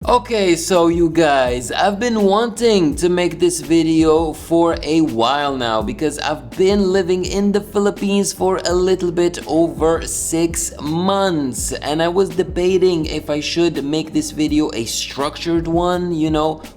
Okay, so you guys, I've been wanting to make this video for a while now because I've been living in the Philippines for a little bit over 6 months, and I was debating if I should make this video a structured one,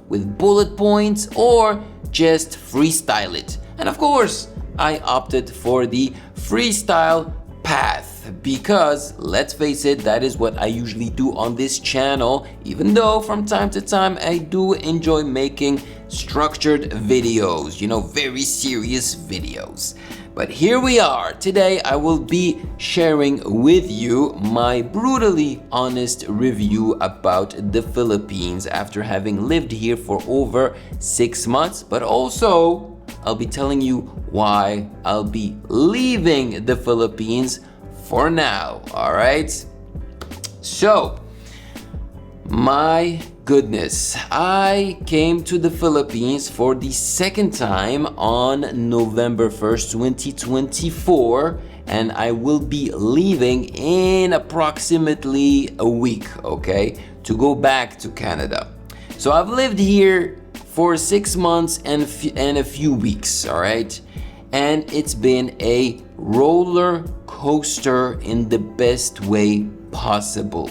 with bullet points, or just freestyle it. And of course, I opted for the freestyle path because, let's face it, that is what I usually do on this channel, even though from time to time I do enjoy making structured videos, very serious videos. But here we are. Today I will be sharing with you my brutally honest review about the Philippines after having lived here for over 6 months, but also I'll be telling you why I'll be leaving the Philippines for now, all right? So, my goodness, I came to the Philippines for the second time on November 1st, 2024, and I will be leaving in approximately a week, okay, to go back to Canada. So I've lived here for 6 months and a few weeks, all right? And it's been a roller coaster in the best way possible.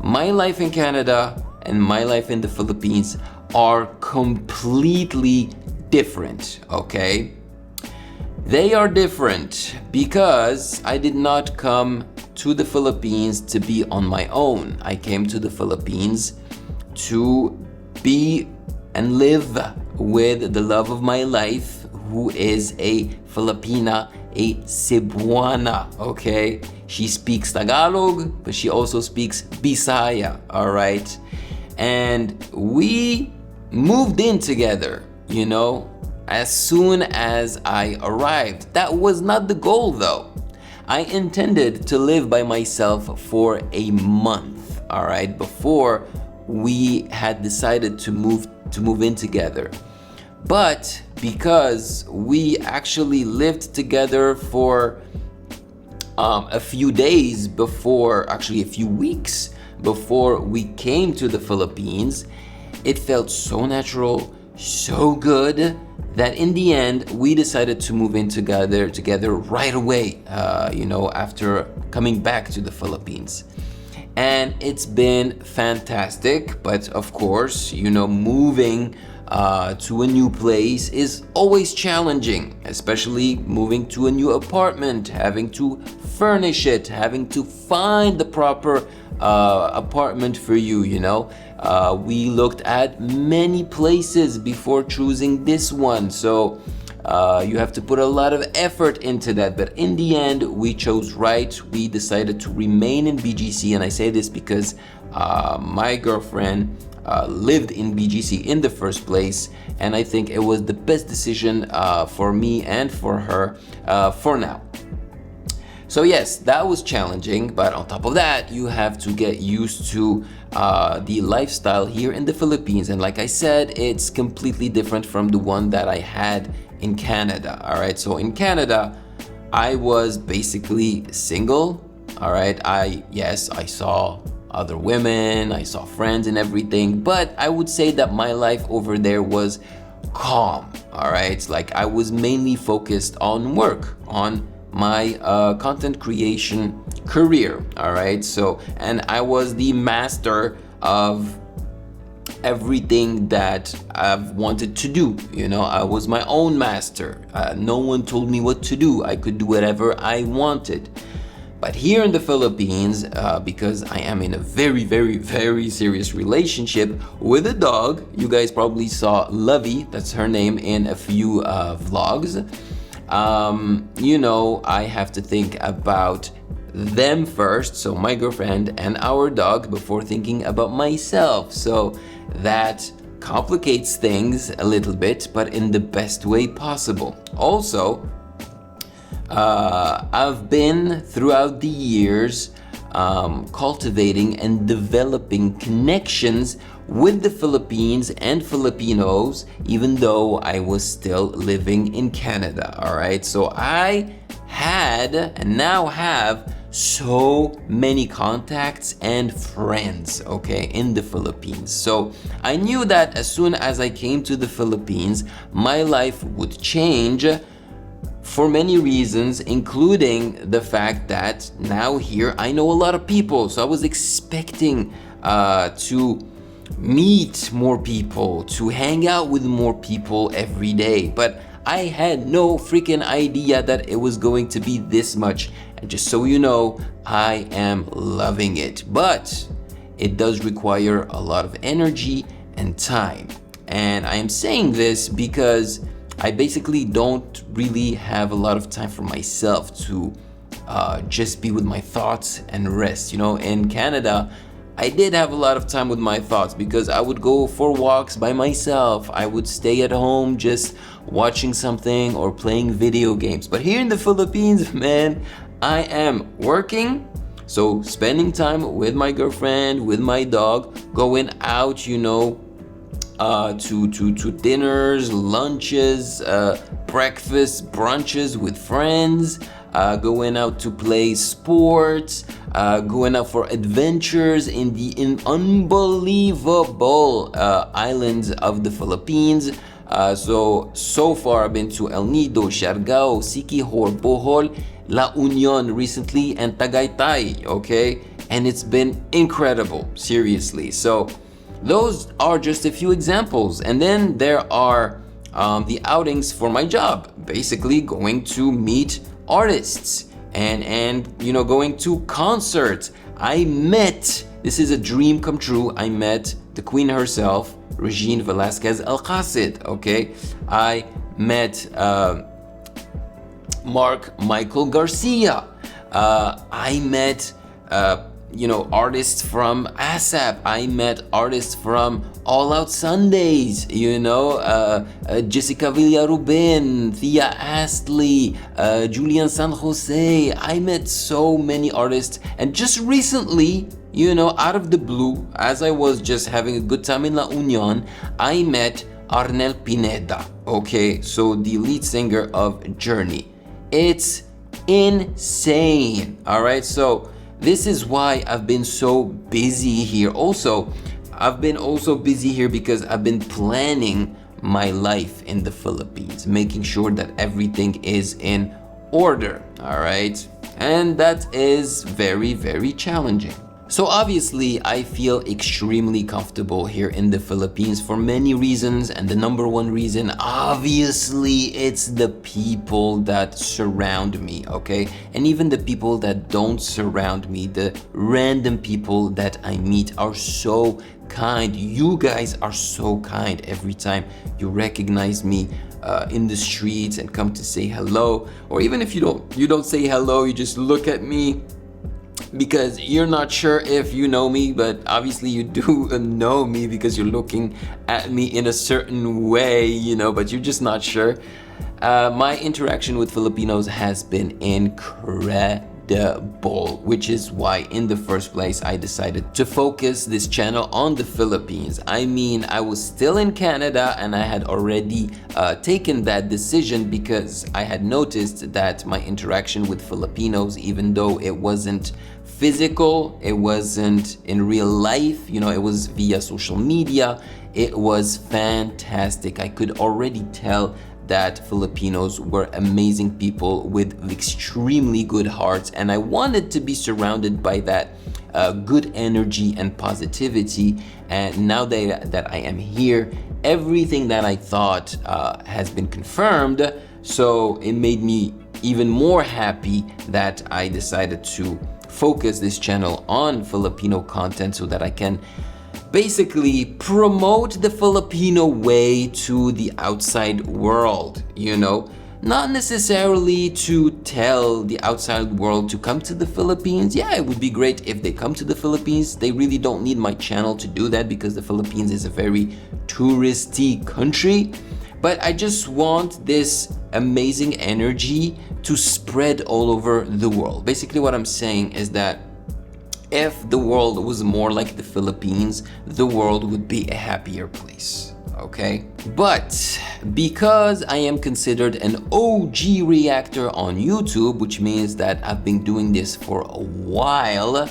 My life in Canada and my life in the Philippines are completely different, okay? They are different because I did not come to the Philippines to be on my own. I came to the Philippines to be and live with the love of my life, who is a Filipina, a Cebuana, okay? She speaks Tagalog, but she also speaks Bisaya, all right? And we moved in together, as soon as I arrived. That was not the goal though. I intended to live by myself for a month, all right, before we had decided to move in together. But because we actually lived together for a few days before, actually a few weeks before we came to the Philippines, it felt so natural, so good, that in the end we decided to move in together right away, after coming back to the Philippines. And it's been fantastic, but of course, moving to a new place is always challenging, especially moving to a new apartment, having to furnish it, having to find the proper apartment for you, We looked at many places before choosing this one, so you have to put a lot of effort into that, but in the end we chose right. We decided to remain in BGC, and I say this because my girlfriend lived in BGC in the first place, and I think it was the best decision for me and for her for now. So yes, that was challenging, but on top of that, you have to get used to the lifestyle here in the Philippines. And like I said, it's completely different from the one that I had in Canada, all right? So in Canada, I was basically single, all right? I saw other women, I saw friends and everything, but I would say that my life over there was calm, all right? Like I was mainly focused on work, on my content creation career, all right? So, and I was the master of everything that I've wanted to do, I was my own master. No one told me what to do. I could do whatever I wanted. But here in the Philippines, because I am in a very, very, very serious relationship with a dog, you guys probably saw Lovey, that's her name, in a few vlogs. I have to think about them first, so my girlfriend and our dog, before thinking about myself. So that complicates things a little bit, but in the best way possible. Also, I've been throughout the years cultivating and developing connections with the Philippines and Filipinos, even though I was still living in Canada, all right? So I had and now have so many contacts and friends, okay, in the Philippines. So I knew that as soon as I came to the Philippines, my life would change for many reasons, including the fact that now here I know a lot of people. So I was expecting to meet more people, to hang out with more people every day. But I had no freaking idea that it was going to be this much. And just so you know, I am loving it. But it does require a lot of energy and time. And I am saying this because I basically don't really have a lot of time for myself to just be with my thoughts and rest. You know, in Canada, I did have a lot of time with my thoughts because I would go for walks by myself. I would stay at home just watching something or playing video games. But here in the Philippines, man, I am working. So spending time with my girlfriend, with my dog, going out, you know, to dinners, lunches, breakfast, brunches with friends, going out to play sports, going out for adventures in the unbelievable islands of the Philippines. So far I've been to El Nido, Siargao, Siquijor, Bohol, La Union recently, and Tagaytay, okay? And it's been incredible, seriously. So those are just a few examples. And then there are the outings for my job, basically going to meet artists and you know, going to concerts. This is a dream come true, I met the queen herself, Regine Velasquez El-Qasid, okay? I met Mark Michael Garcia. I met you know, artists from ASAP. I met artists from All Out Sundays, you know, Jessica Villarubin, Thea Astley, Julian San Jose. I met so many artists. And just recently, you know, out of the blue, as I was just having a good time in La Union, I met Arnel Pineda, okay? So the lead singer of Journey. It's insane, all right? So this is why I've been so busy here. Also, I've been also busy here because I've been planning my life in the Philippines, making sure that everything is in order, all right? And that is very, very challenging. So obviously, I feel extremely comfortable here in the Philippines for many reasons, and the number one reason, obviously, it's the people that surround me, okay? And even the people that don't surround me, the random people that I meet are so kind. You guys are so kind every time you recognize me in the streets and come to say hello. Or even if you don't say hello, you just look at me because you're not sure if you know me, but obviously you do know me because you're looking at me in a certain way, you know, but you're just not sure. My interaction with Filipinos has been incredible, which is why in the first place I decided to focus this channel on the Philippines. I mean, I was still in Canada and I had already taken that decision because I had noticed that my interaction with Filipinos, even though it wasn't physical, it wasn't in real life, you know, it was via social media, it was fantastic. I could already tell that Filipinos were amazing people with extremely good hearts, and I wanted to be surrounded by that good energy and positivity. And now that I am here, everything that I thought has been confirmed, so it made me even more happy that I decided to focus this channel on Filipino content so that I can basically promote the Filipino way to the outside world, you know? Not necessarily to tell the outside world to come to the Philippines. Yeah, it would be great if they come to the Philippines. They really don't need my channel to do that because the Philippines is a very touristy country. But I just want this amazing energy to spread all over the world. Basically what I'm saying is that if the world was more like the Philippines, the world would be a happier place. okay? But because I am considered an OG reactor on YouTube, which means that I've been doing this for a while,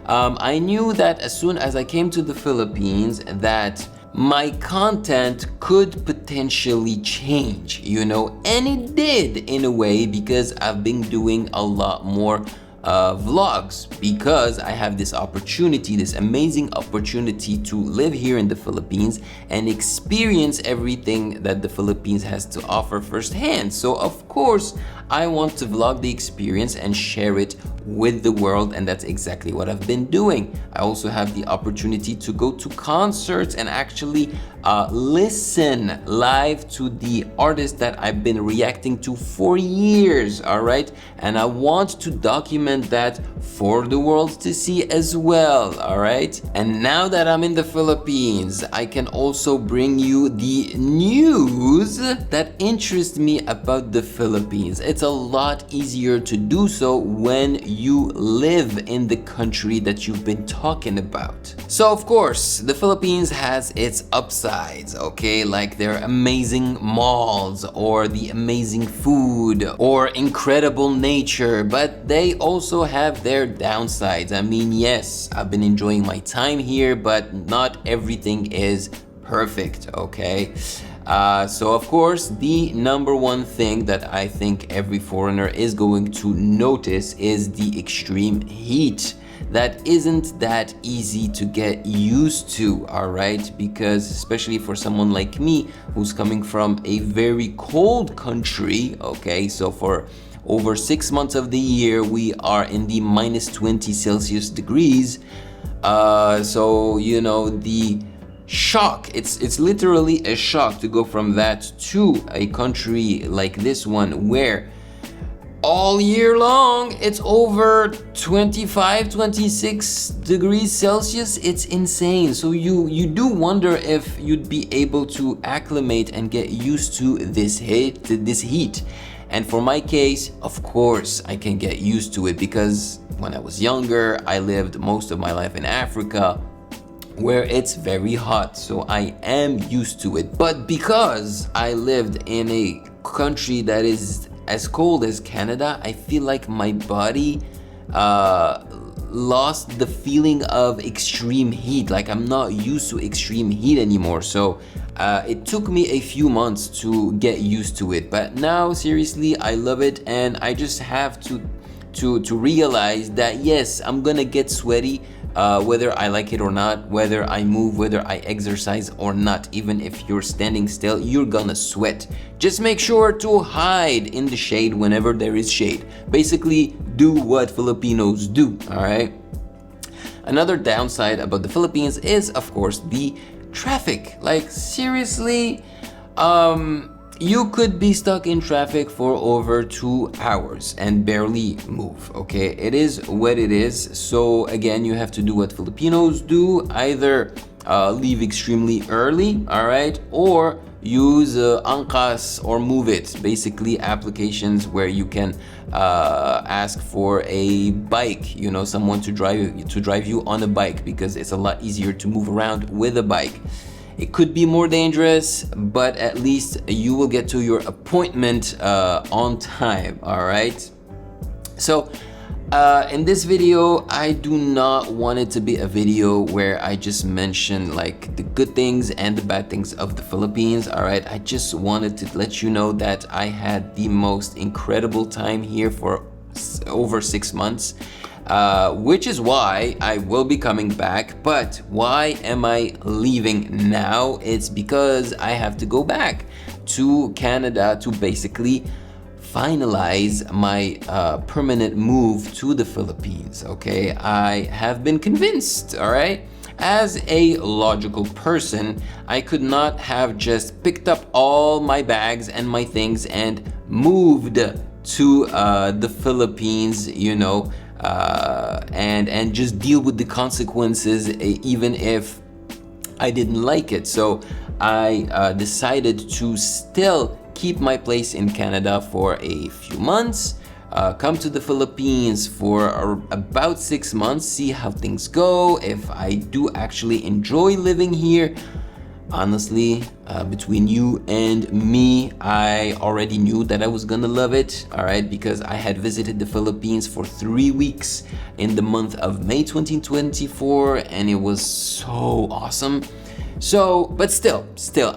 I knew that as soon as I came to the Philippines that my content could potentially change, you know, and it did in a way, because I've been doing a lot more vlogs, because I have this opportunity, this amazing opportunity to live here in the Philippines and experience everything that the Philippines has to offer firsthand. So of course, I want to vlog the experience and share it with the world, and that's exactly what I've been doing. I also have the opportunity to go to concerts and actually listen live to the artists that I've been reacting to for years, all right? And I want to document that for the world to see as well, all right? And now that I'm in the Philippines, I can also bring you the news that interests me about the Philippines. It's a lot easier to do so when you live in the country that you've been talking about. So of course, the Philippines has its upsides, okay? Like their amazing malls, or the amazing food, or incredible nature, but they also have their downsides. I mean, yes, I've been enjoying my time here, but not everything is perfect, okay? So of course, the number one thing that I think every foreigner is going to notice is the extreme heat. That isn't that easy to get used to, all right? Because especially for someone like me who's coming from a very cold country, okay? So for over 6 months of the year, we are in the minus 20 Celsius degrees. So, you know, the shock, it's literally a shock to go from that to a country like this one where all year long it's over 25, 26 degrees Celsius. It's insane. So you do wonder if you'd be able to acclimate and get used to this heat. And for my case, of course, I can get used to it, because when I was younger, I lived most of my life in Africa, where it's very hot, so I am used to it. But because I lived in a country that is as cold as Canada, I feel like my body lost the feeling of extreme heat. Like I'm not used to extreme heat anymore. So it took me a few months to get used to it. But now, seriously, I love it, and I just have to realize that yes, I'm gonna get sweaty, whether I like it or not, whether I move, whether I exercise or not. Even if you're standing still, you're gonna sweat. Just make sure to hide in the shade whenever there is shade. Basically, do what Filipinos do, all right? Another downside about the Philippines is, of course, the traffic. Like, seriously, you could be stuck in traffic for over 2 hours and barely move, okay? It is what it is. So again, you have to do what Filipinos do, either leave extremely early, all right? Or use angkas or move it, basically applications where you can ask for a bike, you know, someone to drive you on a bike, because it's a lot easier to move around with a bike. It could be more dangerous, but at least you will get to your appointment on time, all right? So in this video, I do not want it to be a video where I just mention like the good things and the bad things of the Philippines, all right? I just wanted to let you know that I had the most incredible time here for over 6 months. Which is why I will be coming back. But why am I leaving now? It's because I have to go back to Canada to basically finalize my permanent move to the Philippines, okay? I have been convinced, all right? As a logical person, I could not have just picked up all my bags and my things and moved to the Philippines, you know, and just deal with the consequences, even if I didn't like it. So I decided to still keep my place in Canada for a few months, come to the Philippines for about 6 months, see how things go, if I do actually enjoy living here. Honestly, between you and me, I already knew that I was gonna love it, all right, because I had visited the Philippines for 3 weeks in the month of May 2024, and it was so awesome. So, but still,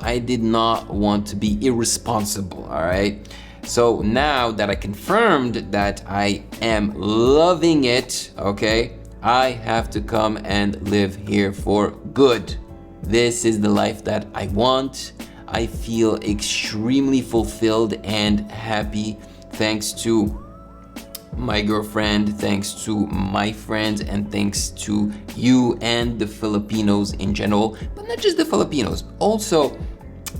I did not want to be irresponsible, all right? So now that I confirmed that I am loving it, okay, I have to come and live here for good. This is the life that I want. I feel extremely fulfilled and happy thanks to my girlfriend, thanks to my friends, and thanks to you and the Filipinos in general, but not just the Filipinos, also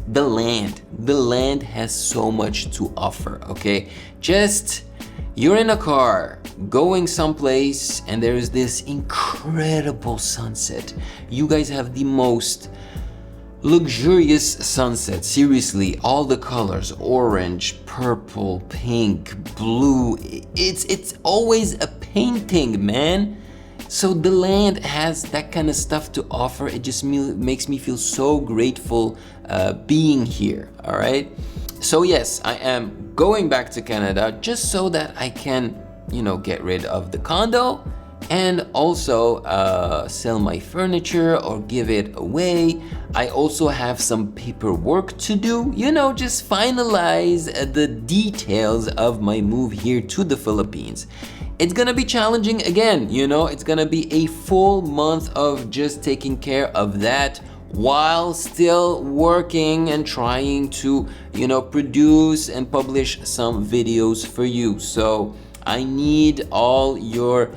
the land. The land has so much to offer, okay? Just, you're in a car going someplace and there is this incredible sunset. You guys have the most luxurious sunset. Seriously, all the colors, orange, purple, pink, blue. It's always a painting, man. So the land has that kind of stuff to offer. It just makes me feel so grateful being here, all right? So yes, I am going back to Canada just so that I can, you know, get rid of the condo and also sell my furniture or give it away. I also have some paperwork to do, you know, just finalize the details of my move here to the Philippines. It's gonna be challenging again, you know, it's gonna be a full month of just taking care of that while still working and trying to, you know, produce and publish some videos for you. So I need all your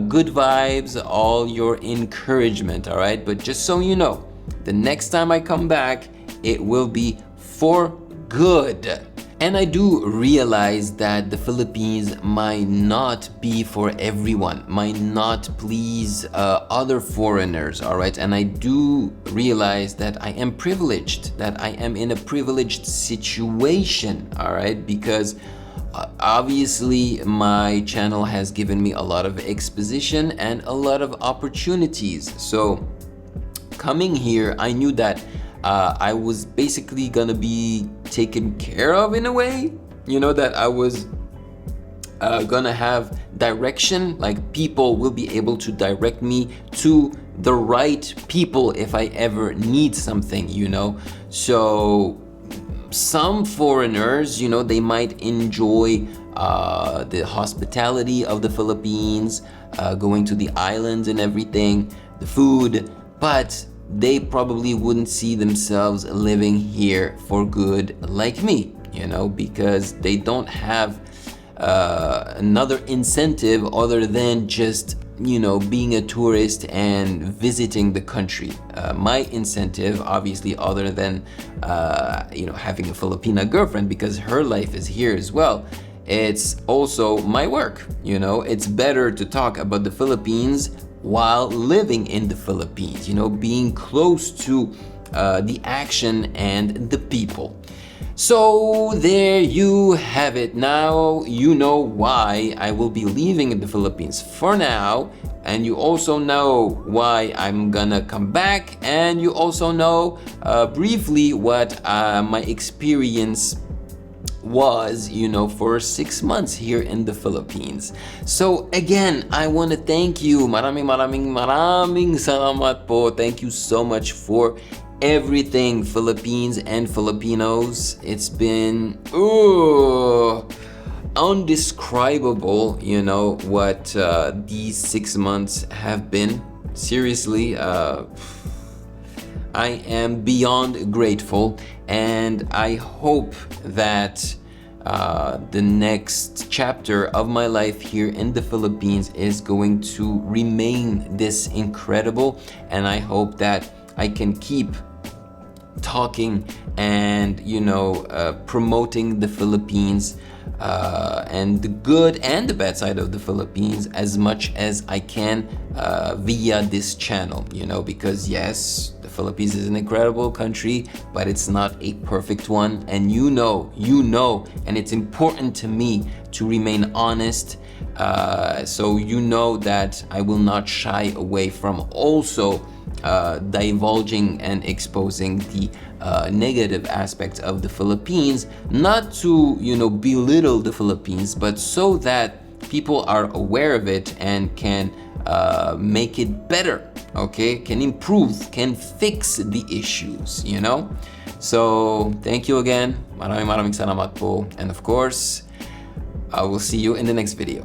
good vibes, all your encouragement, all right? But just so you know, the next time I come back, it will be for good. And I do realize that the Philippines might not be for everyone, might not please other foreigners, all right? And I do realize that I am privileged, that I am in a privileged situation, all right? Because obviously my channel has given me a lot of exposition and a lot of opportunities. So coming here, I knew that I was basically gonna be taken care of in a way, you know, that I was gonna have direction, like people will be able to direct me to the right people if I ever need something, you know. So some foreigners, you know, they might enjoy the hospitality of the Philippines, going to the islands and everything, the food, but they probably wouldn't see themselves living here for good like me, you know, because they don't have another incentive other than just, you know, being a tourist and visiting the country. My incentive, obviously, other than, you know, having a Filipina girlfriend because her life is here as well, it's also my work, you know. It's better to talk about the Philippines while living in the Philippines, you know, being close to the action and the people. So there you have it. Now you know why I will be leaving the Philippines for now, and you also know why I'm gonna come back, and you also know briefly what my experience was, you know, for 6 months here in the Philippines. So again, I want to thank you. Maraming salamat po. Thank you so much for everything, Philippines and Filipinos. It's been undescribable, you know, what these 6 months have been. Seriously, I am beyond grateful, and I hope that the next chapter of my life here in the Philippines is going to remain this incredible, and I hope that I can keep talking and, you know, promoting the Philippines and the good and the bad side of the Philippines as much as I can via this channel, you know, because yes, the Philippines is an incredible country, but it's not a perfect one. And you know, and it's important to me to remain honest. So you know that I will not shy away from also divulging and exposing the negative aspects of the Philippines, not to, you know, belittle the Philippines, but so that people are aware of it and can make it better, okay? Can improve, can fix the issues, you know? So thank you again. Maraming salamat po. And of course, I will see you in the next video.